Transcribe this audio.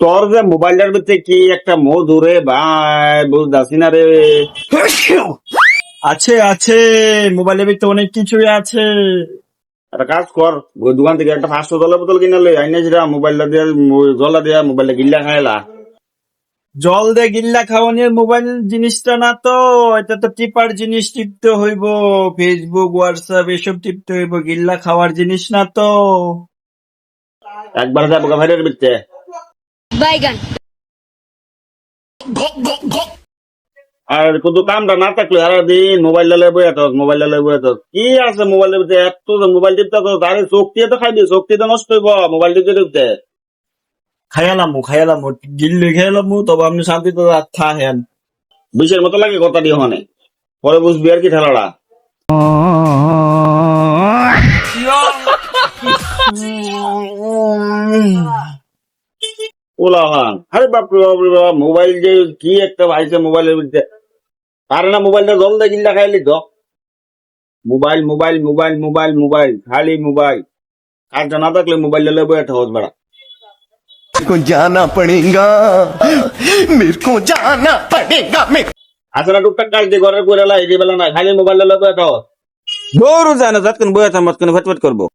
তোর যে মোবাইলটার ভিতরে কি একটা মধুরে ভাই বুঝতেছি না রে। আছে আছে, মোবাইলের ভিতরে অনেক কিছুই আছে। একটা কাজ কর, ওই দোকান থেকে একটা 500 জলের বোতল কিনে লই আইনা যেটা মোবাইলটা দিয়ে জলা দিয়া মোবাইলটা গিল্লা খাইলা। জল দিয়ে গিল্লা খাওয়ানোর মোবাইল জিনিসটা না তো, এটা তো টিপার জিনিস, টিপতে হইব। ফেসবুক, হোয়াটসঅ্যাপ এসব টিপতে হইব, গিল্লা খাওয়ার জিনিস না তো। একবার যাবো ভাইরের ভিতরে। বাইগান আর কত কামটা না থাকলে সারাদিন মোবাইলটা লয়ে বইয়া থাক, মোবাইলটা লয়ে বইয়া থাক। কি আছে মোবাইলের ভিতরে এত যে মোবাইল টিপতে থাক, আরে চোখ দিয়ে তো খাইবি, চোখ দিয়ে তো নষ্ট হইব মোবাইল টিপতে টিপতে। খায়ালামু গিল্লি খেয়ালামু, তবে আপনি শান্তিতে থাকেন। বিষের মতো লাগে কথা দিয়ে হনে, পরে বুঝবি আর কি ঠেলাটা। ওলাহান আরে বাপরে বাপরে বাপ, মোবাইল যে কি একটা ভাইছে মোবাইলের ভিতরে। পারে না মোবাইলটা জল দিয়ে গিল্লা খাইলি তো। Mobile mobile mobile mobile mobile খালি মোবাইল। কাজটা না থাকলে মোবাইল লে বইয়া থাকস বেড়া। को जाना पड़ेगा मेरे को जाना पड़ेगा আসলে টুকটাক কাজ দিয়ে ঘরের করে লাই, যে বেলা না খালি মোবাইল লে বইয়া থাকস। দৌড় যায় না, যতক্ষণ বইয়া থাক মতক্ষণ ফটফট করবো।